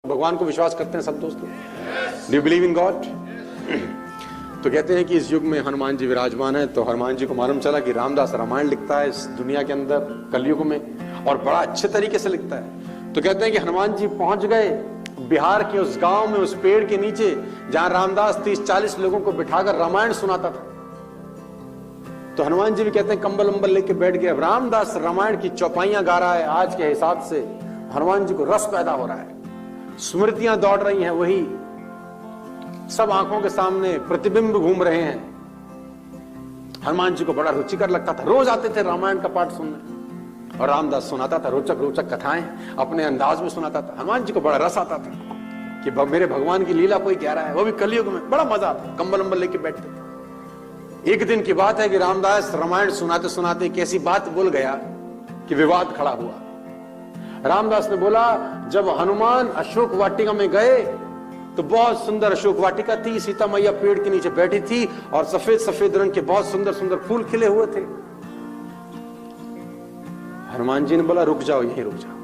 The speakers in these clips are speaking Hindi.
भगवान को विश्वास करते हैं सब दोस्तों? Do you believe in God? तो कहते हैं कि इस युग में हनुमान जी विराजमान है। तो हनुमान जी को मालूम चला कि रामदास रामायण लिखता है इस दुनिया के अंदर कलयुग में, और बड़ा अच्छे तरीके से लिखता है। तो कहते हैं कि हनुमान जी पहुंच गए बिहार के उस गांव में, उस पेड़ के नीचे जहां रामदास 30-40 लोगों को बिठाकर रामायण सुनाता था। तो हनुमान जी भी कहते हैं कंबल अंबल लेके बैठ गए। रामदास रामायण की चौपाइयां गा रहा है। आज के हिसाब से हनुमान जी को रस पैदा हो रहा है, स्मृतियां दौड़ रही हैं, वही सब आंखों के सामने प्रतिबिंब घूम रहे हैं। हनुमान जी को बड़ा रुचिकर लगता था। रोज आते थे रामायण का पाठ सुनने, और रामदास सुनाता था रोचक रोचक कथाएं, अपने अंदाज में सुनाता था। हनुमान जी को बड़ा रस आता था कि मेरे भगवान की लीला कोई कह रहा है, वो भी कलयुग में। बड़ा मजा आता, कंबल अंबल लेके बैठते थे। एक दिन की बात है कि रामदास रामायण सुनाते सुनाते एक ऐसी बात बोल गया कि विवाद खड़ा हुआ। रामदास ने बोला, जब हनुमान अशोक वाटिका में गए तो बहुत सुंदर अशोक वाटिका थी, सीता मैया पेड़ के नीचे बैठी थी, और सफेद सफेद रंग के बहुत सुंदर सुंदर फूल खिले हुए थे। हनुमान जी ने बोला, रुक जाओ, यहीं रुक जाओ।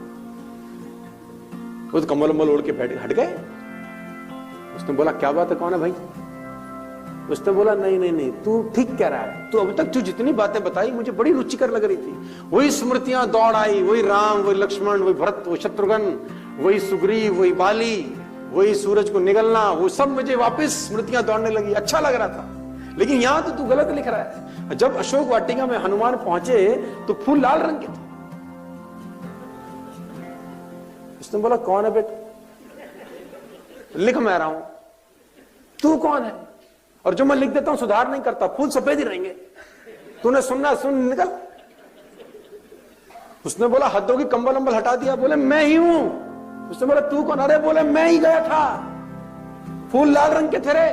वो तो कम्बल अम्बल ओढ़ के बैठ हट गए। उसने बोला, क्या बात है, कौन है भाई? उसने बोला, नहीं नहीं नहीं, तू ठीक कह रहा है, तू अभी तक तू जितनी बातें बताई मुझे बड़ी रुचिकर लग रही थी। वही स्मृतियां दौड़ आई, वही राम, वही लक्ष्मण, वही भरत, वही शत्रुघ्न, वही सुग्रीव, वही बाली, वही सूरज को निगलना, वो सब मुझे वापस स्मृतियां दौड़ने लगी। अच्छा लग रहा था, लेकिन यहां तो तू गलत लिख रहा है। जब अशोक वाटिका में हनुमान पहुंचे तो फूल लाल रंग के थे। उसने बोला, कौन है बेटा? लिख मैं रहा हूं, तू कौन है? और जो मैं लिख देता हूं सुधार नहीं करता, फूल सफेद ही रहेंगे। तूने सुनना, सुन, निकल। उसने बोला, हद होगी, कंबल अंबल हटा दिया। बोले, मैं ही हूं। उसने बोला, तू कौन? अरे बोले, मैं ही गया था, फूल लाल रंग के थे रे।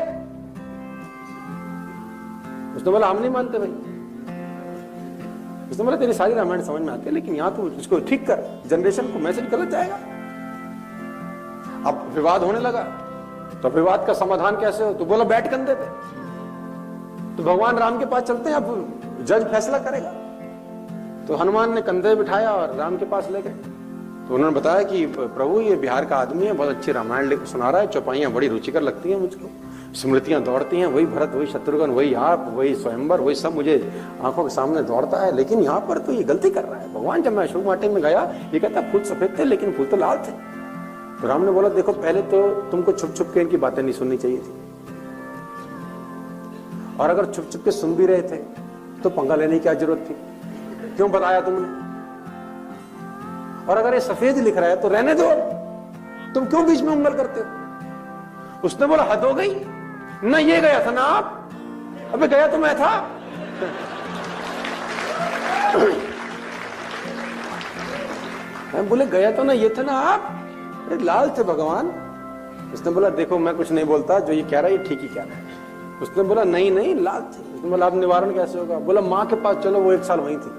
उसने बोला, हम नहीं मानते भाई। उसने बोला, तेरी सारी रामायण समझ में आती है, लेकिन यहां तू इसको ठीक कर, जनरेशन को मैसेज गलत जाएगा। अब विवाद होने लगा, तो विवाद का समाधान कैसे हो? तो बोला, बैठ कंधे पे। तो भगवान राम के पास चलते हैं, अब जज फैसला करेगा। तो हनुमान ने कंधे बिठाया और राम के पास ले गए। तो उन्होंने बताया कि प्रभु, ये बिहार का आदमी है, बहुत अच्छी रामायण सुना रहा है, चौपाइयां बड़ी रुचिकर लगती हैं मुझको, स्मृतियां दौड़ती हैं, वही भरत, वही शत्रुघ्न, वही आप, वही स्वयंवर, वही सब मुझे आंखों के सामने दौड़ता है। लेकिन यहाँ पर तो ये गलती कर रहा है। भगवान, जब मैं अशोक वाटिका में गया, ये कहता फूल सफेद थे लेकिन फूल तो लाल थे। तो राम ने बोला, देखो, पहले तो तुमको छुप छुप के इनकी बातें नहीं सुननी चाहिए थी, और अगर छुप छुप के सुन भी रहे थे तो पंगा लेने की क्या जरूरत थी? क्यों बताया तुमने? और अगर ये सफेद लिख रहा है तो रहने दो, तुम क्यों बीच में उंगल करते हो? उसने बोला, हद हो गई ना, ये गया था ना आप? अबे गया तो मैं था। बोले, गया तो ना ये थे ना आप? अरे लाल थे भगवान। उसने बोला, देखो, मैं कुछ नहीं बोलता, जो ये कह रहा है ये ठीक ही कह रहा है। उसने बोला, नहीं नहीं, लाल थे। उसने बोला, अब निवारण कैसे होगा? बोला, माँ के पास चलो, वो 1 साल वहीं थी।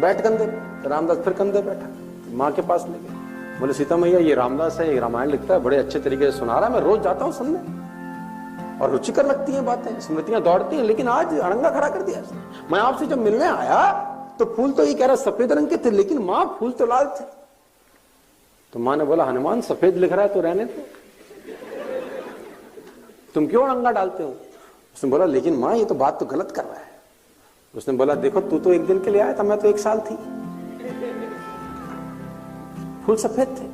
बैठ कंधे। तो रामदास फिर कंधे बैठा, माँ के पास ले गए। बोले, सीता मैया, ये रामदास है, ये रामायण लिखता है, बड़े अच्छे तरीके से सुना रहा है, मैं रोज जाता हूँ सुनने, और रुचिकर लगती हैं बातें, स्मृतियां दौड़ती हैं, लेकिन आज अड़ंगा खड़ा कर दिया। मैं आपसे जब मिलने आया तो फूल तो ये कह रहा सफेद रंग के थे, लेकिन माँ, फूल तो लाल थे। तो माँ ने बोला, हनुमान, सफेद लिख रहा है तो रहने दो, तुम क्यों अड़ंगा डालते हो? उसने बोला, लेकिन माँ, ये तो बात तो गलत कर रहा है। उसने बोला, देखो, तू तो 1 दिन के लिए आया था, मैं तो 1 साल थी, फूल सफेद थे।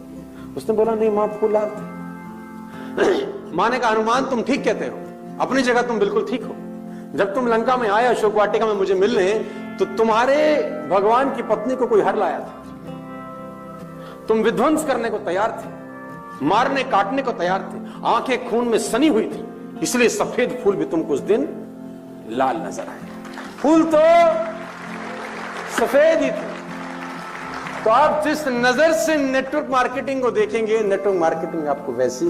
उसने बोला, नहीं माँ, फूल लाल थे। माँ ने कहा, हनुमान, तुम ठीक कहते हो, अपनी जगह तुम बिल्कुल ठीक हो। जब तुम लंका में आए अशोक वाटिका में मुझे मिलने, तो तुम्हारे भगवान की पत्नी को कोई हर लाया था, तुम विध्वंस करने को तैयार थे, मारने काटने को तैयार थे, आंखें खून में सनी हुई थी, इसलिए सफेद फूल भी तुमको उस दिन लाल नजर आए। फूल तो सफेद ही थे। तो आप जिस नजर से नेटवर्क मार्केटिंग को देखेंगे, नेटवर्क मार्केटिंग आपको वैसी